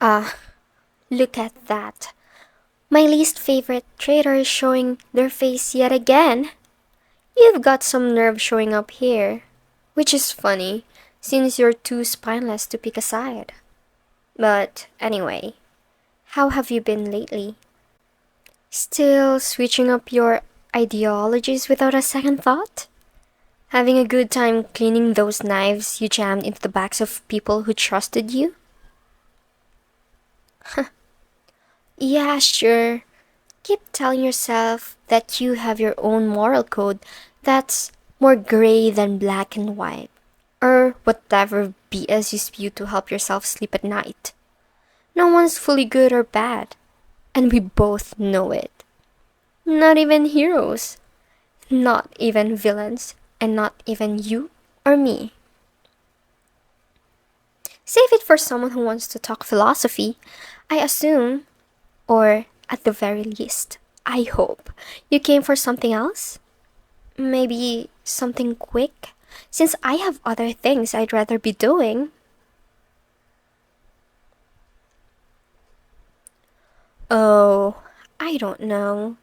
Ah, look at that. My least favorite traitor is showing their face yet again. You've got some nerve showing up here. Which is funny, since you're too spineless to pick a side. But anyway, how have you been lately? Still switching up your ideologies without a second thought? Having a good time cleaning those knives you jammed into the backs of people who trusted you? Yeah, sure. Keep telling yourself that you have your own moral code that's more gray than black and white, or whatever BS you spew to help yourself sleep at night. No one's fully good or bad, and we both know it. Not even heroes, not even villains, and not even you or me. Save it for someone who wants to talk philosophy, I assume, or at the very least, I hope. You came for something else? Maybe something quick? Since I have other things I'd rather be doing. Oh, I don't know.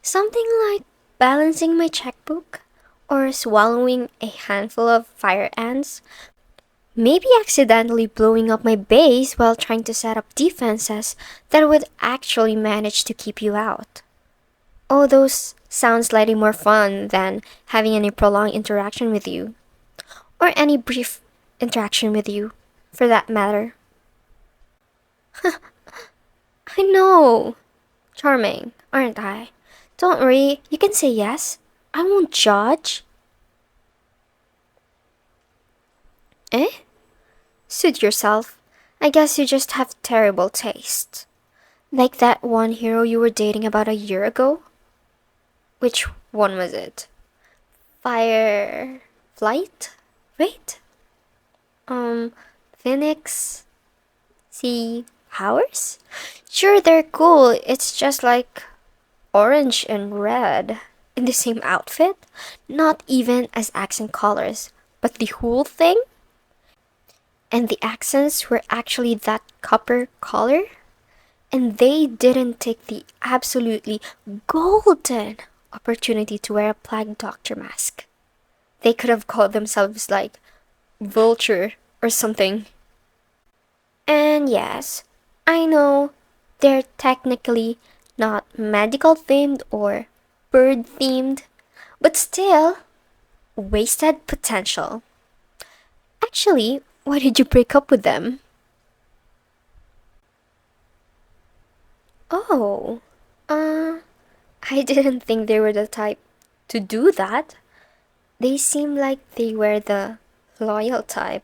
Something like balancing my checkbook or swallowing a handful of fire ants. Maybe accidentally blowing up my base while trying to set up defenses that would actually manage to keep you out. All those sound slightly more fun than having any prolonged interaction with you, or any brief interaction with you, for that matter. I know! Charming, aren't I? Don't worry, you can say yes. I won't judge. Eh? Suit yourself. I guess you just have terrible taste. Like that one hero you were dating about a year ago? Which one was it? Fire... Flight? Wait? Um, Phoenix? Sea Powers? Sure, they're cool. It's just like orange and red in the same outfit. Not even as accent colors, but the whole thing? And the accents were actually that copper color? And they didn't take the absolutely golden opportunity to wear a plague doctor mask. They could have called themselves like Vulture or something. And yes, I know they're technically not medical themed or bird themed, but still, wasted potential. Actually, why did you break up with them? Oh, uh, I didn't think they were the type to do that. They seem like they were the loyal type.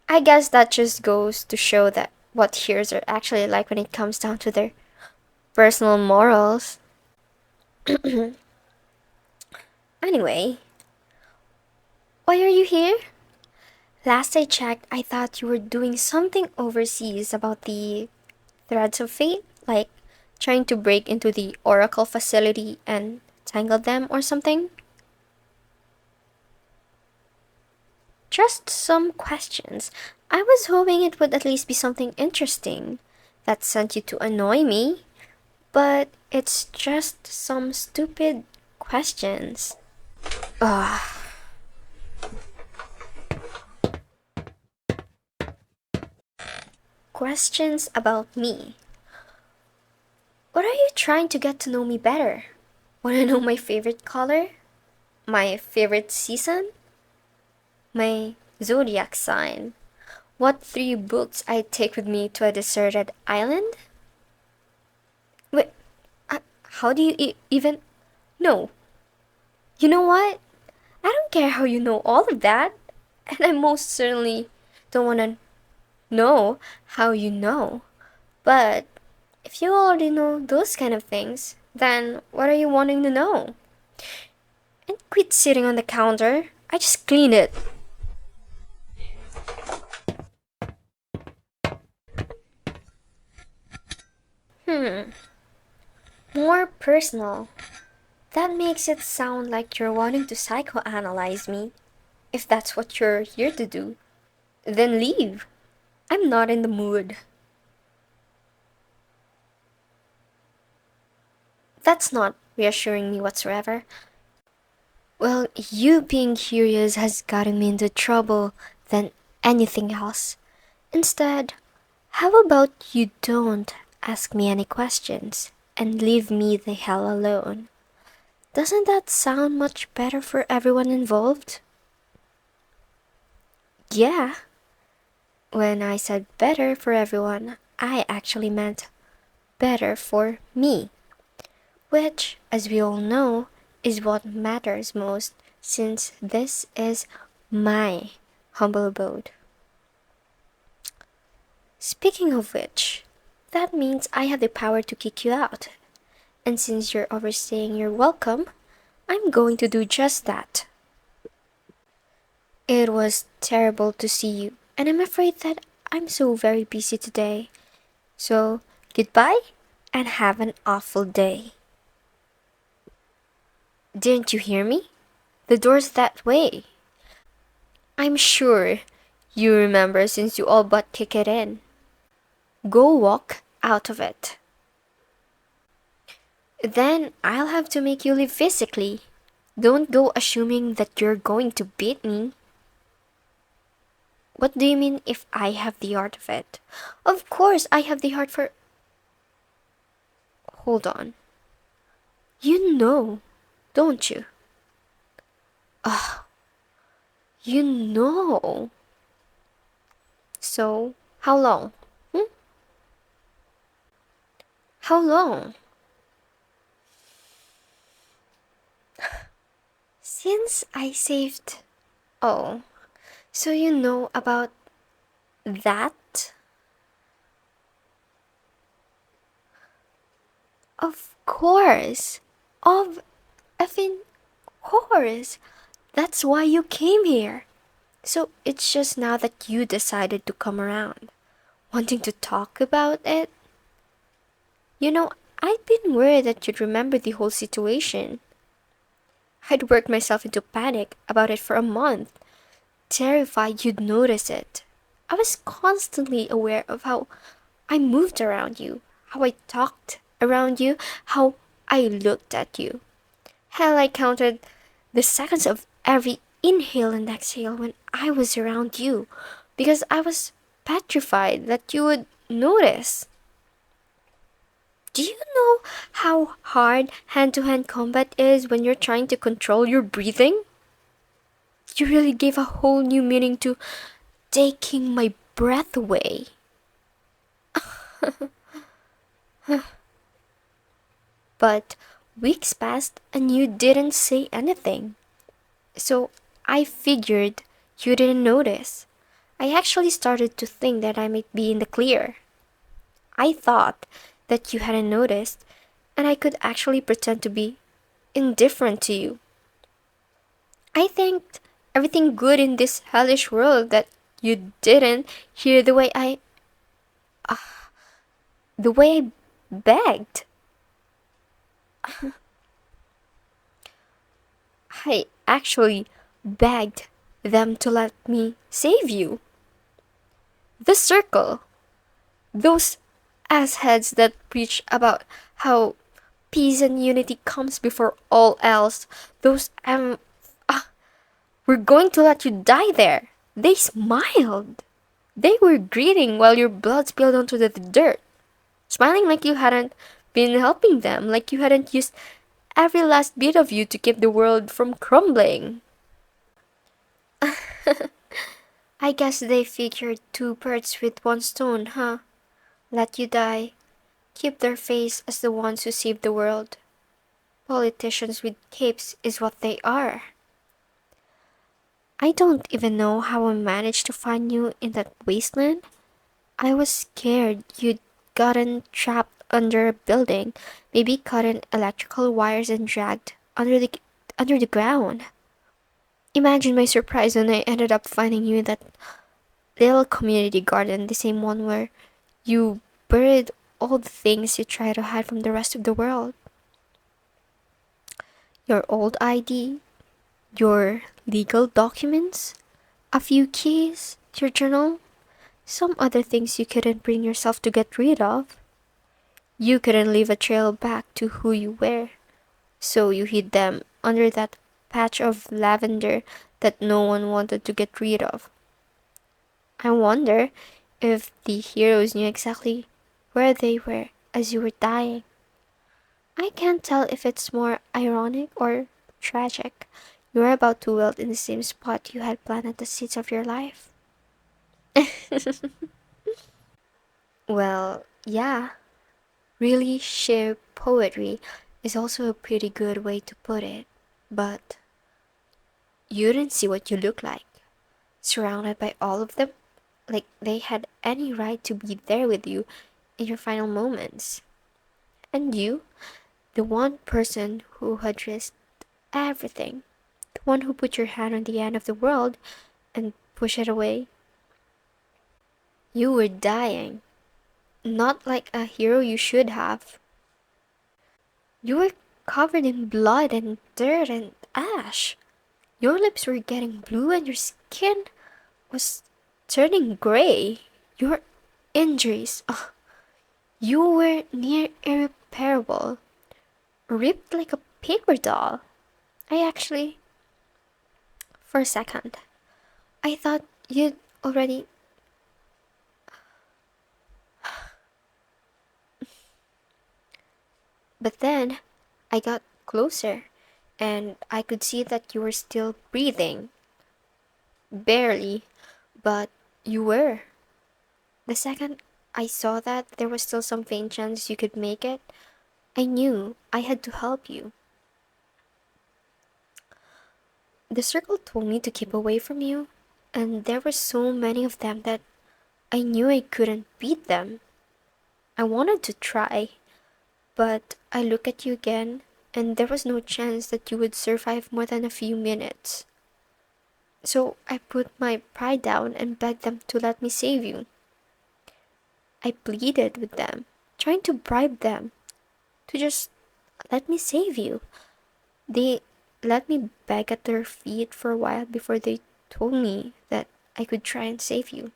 I guess that just goes to show that what heroes are actually like when it comes down to their personal morals. Anyway, why are you here? Last I checked, I thought you were doing something overseas about the threads of fate, like trying to break into the Oracle facility and tangle them or something. Just some questions. I was hoping it would at least be something interesting that sent you to annoy me, but it's just some stupid questions. Ugh. Questions about me. What are you trying to get to know me better? Want to know my favorite color? My favorite season? My zodiac sign? What three books I'd take with me to a deserted island? Wait, how do you even... No. You know what? I don't care how you know all of that. And I most certainly don't want to know how you know. But if you already know those kind of things, then what are you wanting to know? And quit sitting on the counter. I just cleaned it. Hmm. More personal. That makes it sound like you're wanting to psychoanalyze me. If that's what you're here to do, then leave. I'm not in the mood. That's not reassuring me whatsoever. Well, you being curious has gotten me into trouble than anything else. Instead, how about you don't ask me any questions and leave me the hell alone? Doesn't that sound much better for everyone involved? Yeah, when I said better for everyone, I actually meant better for me, which, as we all know, is what matters most since this is my humble abode. Speaking of which, that means I have the power to kick you out. And since you're overstaying your welcome, I'm going to do just that. It was terrible to see you, and I'm afraid that I'm so very busy today. So, goodbye and have an awful day. Didn't you hear me? The door's that way. I'm sure you remember since you all but kick it in. Go walk out of it. Then I'll have to make you leave physically. Don't go assuming that you're going to beat me. What do you mean if I have the art of it? Of course I have the art for... Hold on. You know, don't you? Ugh. You know. So, how long? Hmm? How long? Since I saved... Oh, so you know about that? Of course. Of effing course. That's why you came here. So it's just now that you decided to come around, wanting to talk about it? You know, I'd been worried that you'd remember the whole situation. I'd worked myself into panic about it for a month, terrified you'd notice it. I was constantly aware of how I moved around you, how I talked around you, how I looked at you. Hell, I counted the seconds of every inhale and exhale when I was around you because I was petrified that you would notice. Do you know how hard hand to hand combat is when you're trying to control your breathing? You really gave a whole new meaning to taking my breath away. But weeks passed and you didn't say anything. So I figured you didn't notice. I actually started to think that I might be in the clear. I thought that you hadn't noticed, and I could actually pretend to be indifferent to you. I think everything good in this hellish world that you didn't hear the way I begged. I actually begged them to let me save you. The circle. Those assheads that preach about how peace and unity comes before all else. Those we're going to let you die there. They smiled. They were greeting while your blood spilled onto the dirt, smiling like you hadn't been helping them, like you hadn't used every last bit of you to keep the world from crumbling. I guess they figured two birds with one stone, huh? Let you die. Keep their face as the ones who saved the world. Politicians with capes is what they are. I don't even know how I managed to find you in that wasteland. I was scared you'd gotten trapped under a building, maybe caught in electrical wires and dragged under the ground. Imagine my surprise when I ended up finding you in that little community garden, the same one where you buried all the things you try to hide from the rest of the world. Your old ID, your legal documents, a few keys, your journal, some other things you couldn't bring yourself to get rid of. You couldn't leave a trail back to who you were, so you hid them under that patch of lavender that no one wanted to get rid of. I wonder if the heroes knew exactly where they were as you were dying. I can't tell if it's more ironic or tragic. You were about to wilt in the same spot you had planted the seeds of your life. Well, yeah, really sheer poetry is also a pretty good way to put it. But you didn't see what you look like, surrounded by all of them, like they had any right to be there with you in your final moments. And you, the one person who had risked everything, the one who put your hand on the end of the world and pushed it away, you were dying. Not like a hero you should have. You were covered in blood and dirt and ash. Your lips were getting blue and your skin was turning gray. Your injuries, you were near irreparable, ripped like a paper doll. I actually, for a second, I thought you'd already. But then I got closer and I could see that you were still breathing. Barely, but you were. The second I saw that there was still some faint chance you could make it, I knew I had to help you. The circle told me to keep away from you, and there were so many of them that I knew I couldn't beat them. I wanted to try, but I looked at you again, and there was no chance that you would survive more than a few minutes. So I put my pride down and begged them to let me save you. I pleaded with them, trying to bribe them to just let me save you. They let me beg at their feet for a while before they told me that I could try and save you.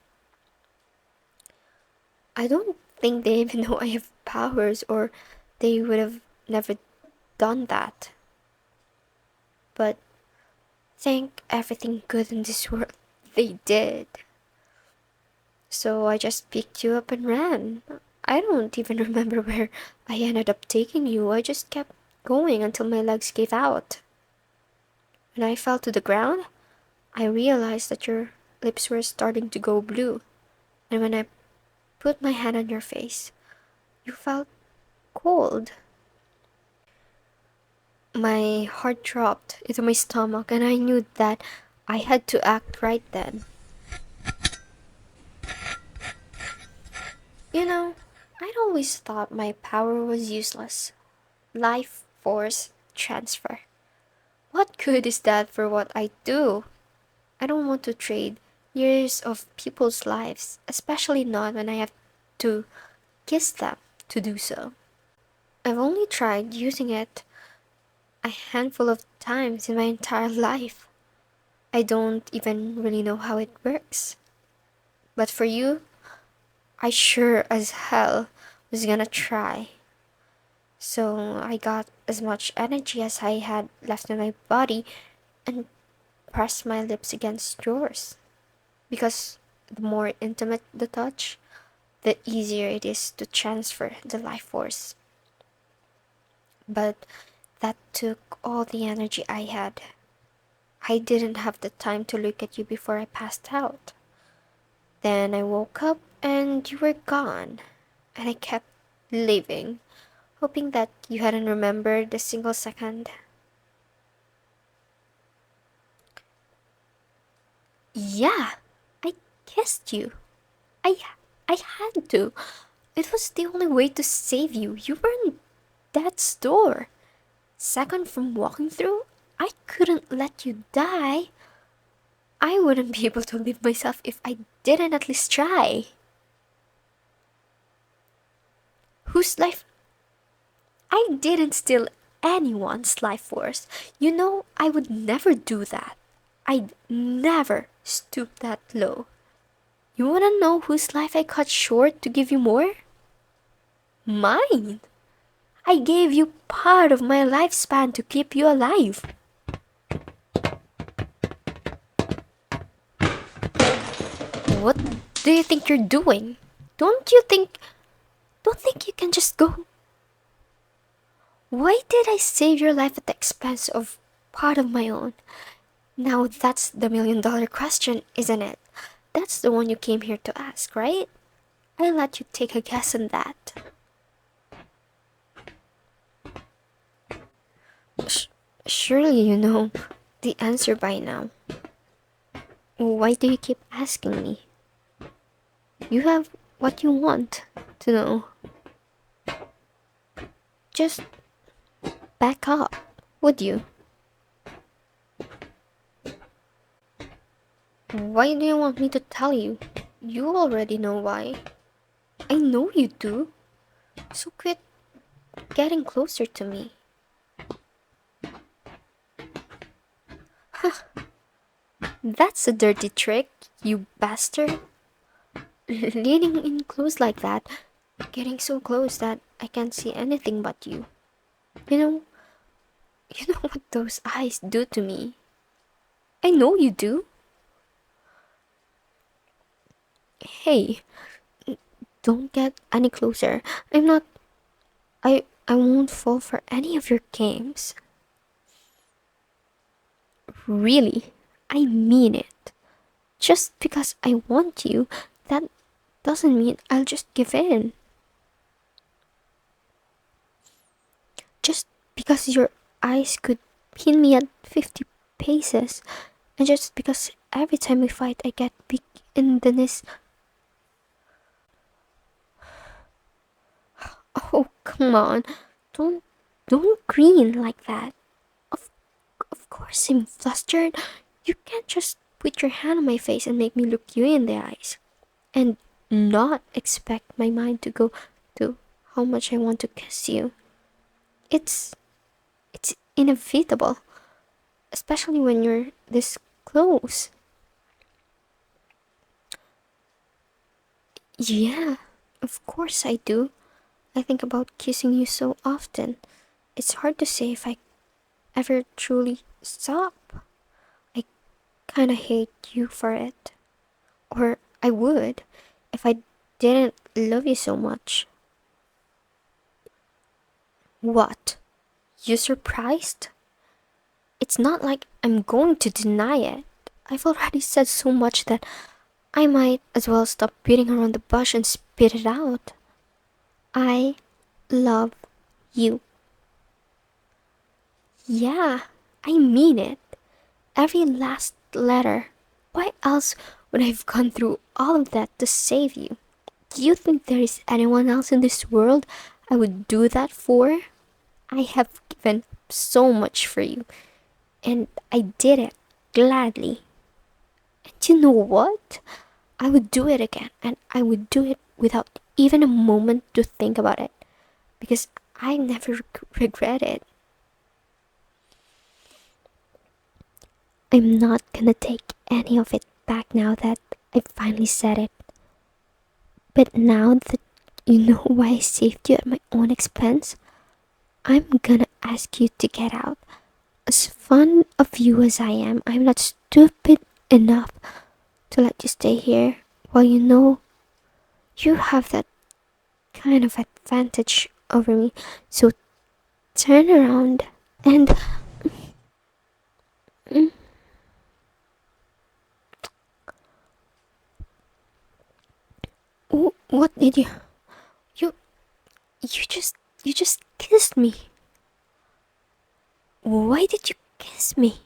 I don't think they even know I have powers or they would have never done that. But thank everything good in this world they did. So I just picked you up and ran. I don't even remember where I ended up taking you. I just kept going until my legs gave out. When I fell to the ground, I realized that your lips were starting to go blue. And when I put my hand on your face, you felt cold. My heart dropped into my stomach, and I knew that I had to act right then. You know, I'd always thought my power was useless. Lifeforce Transfer. What good is that for what I do? I don't want to trade years of people's lives, especially not when I have to kiss them to do so. I've only tried using it a handful of times in my entire life. I don't even really know how it works. But for you, I sure as hell was gonna try. So I got as much energy as I had left in my body and pressed my lips against yours. Because the more intimate the touch, the easier it is to transfer the life force. But that took all the energy I had. I didn't have the time to look at you before I passed out. Then I woke up and you were gone. And I kept living, hoping that you hadn't remembered a single second. Yeah, I kissed you. I I had to. It was the only way to save you. You were in death's door. Second from walking through, I couldn't let you die. I wouldn't be able to live myself if I didn't at least try. Whose life? I didn't steal anyone's life force. You know, I would never do that. I'd never stoop that low. You wanna know whose life I cut short to give you more? Mine? I gave you part of my lifespan to keep you alive. What do you think you're doing? Don't you think... Don't think you can just go? Why did I save your life at the expense of part of my own? Now that's the $1,000,000 question, isn't it? That's the one you came here to ask, right? I'll let you take a guess on that. Surely you know the answer by now. Why do you keep asking me? You have what you want to know. Just back up, would you? Why do you want me to tell you? You already know why. I know you do. So quit getting closer to me. That's a dirty trick, you bastard. Leaning in close like that, getting so close that I can't see anything but you. You know, you know what those eyes do to me. I know you do. Hey, don't get any closer. I won't fall for any of your games. Really, I mean it. Just because I want you, that doesn't mean I'll just give in. Just because your eyes could pin me at 50 paces, and just because every time we fight I get big in the knees. Oh, come on. Don't don't grin like that. Of of course I'm flustered. You can't just put your hand on my face and make me look you in the eyes and not expect my mind to go to how much I want to kiss you. It's it's inevitable, especially when you're this close. Yeah, of course I do. I think about kissing you so often. It's hard to say if I ever truly stop. I kinda hate you for it. Or I would if I didn't love you so much. What? You surprised? It's not like I'm going to deny it. I've already said so much that I might as well stop beating around the bush and spit it out. I love you. Yeah, I mean it. Every last letter. Why else would I have gone through all of that to save you? Do you think there is anyone else in this world I would do that for? I have given so much for you, and I did it gladly. And you know what? I would do it again, and I would do it without even a moment to think about it, because I never regret it. I'm not gonna take any of it back now that I finally said it. But now that you know why I saved you at my own expense, I'm gonna ask you to get out. As fond of you as I am, I'm not stupid enough to let you stay here while you know you have that kind of advantage over me. So turn around and... What did you... You... You just kissed me. Why did you kiss me?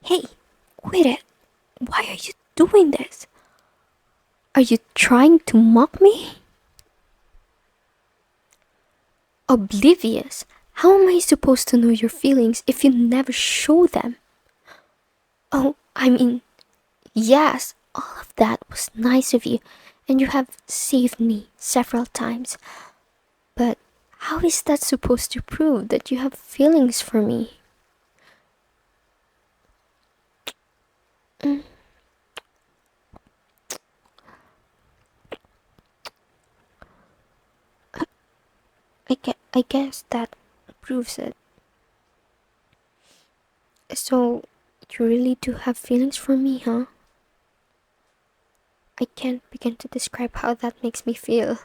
Hey, quit it. Why are you doing this? Are you trying to mock me? Oblivious. How am I supposed to know your feelings if you never show them? Oh, I mean, yes, all of that was nice of you, and you have saved me several times. But how is that supposed to prove that you have feelings for me? I guess that proves it. So, you really do have feelings for me, huh? I can't begin to describe how that makes me feel.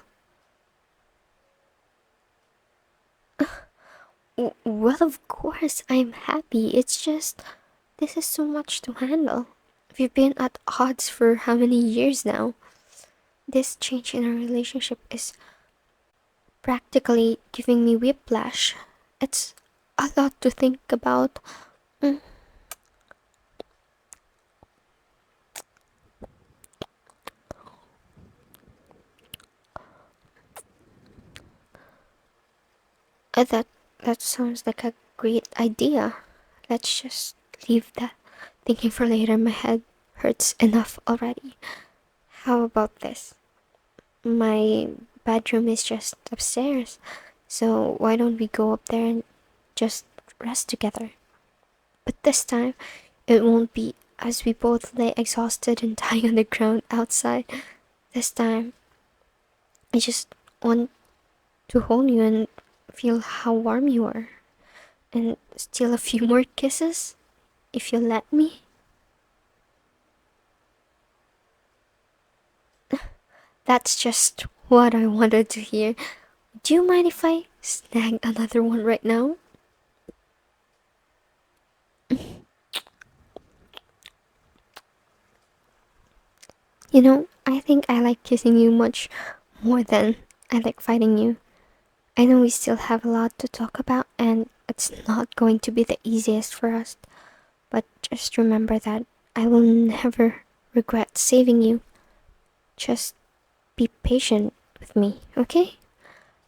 Well, of course, I'm happy. It's just, this is so much to handle. We've been at odds for how many years now? This change in our relationship is practically giving me whiplash. It's a lot to think about. Mm, that that sounds like a great idea. Let's just leave that thinking for later. My head hurts enough already. How about this? My bedroom is just upstairs, so why don't we go up there and just rest together? But this time, it won't be as we both lay exhausted and dying on the ground outside. This time, I just want to hold you and feel how warm you are, and steal a few more kisses, if you let me. That's just what I wanted to hear. Do you mind if I snag another one right now? You know, I think I like kissing you much more than I like fighting you. I know we still have a lot to talk about, and it's not going to be the easiest for us, but just remember that I will never regret saving you. Just be patient with me, okay?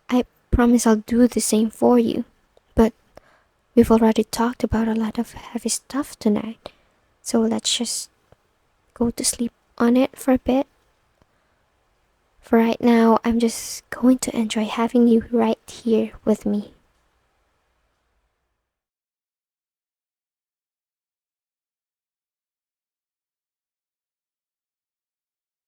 I promise I'll do the same for you. But we've already talked about a lot of heavy stuff tonight, so let's just go to sleep on it for a bit. For right now, I'm just going to enjoy having you right here with me.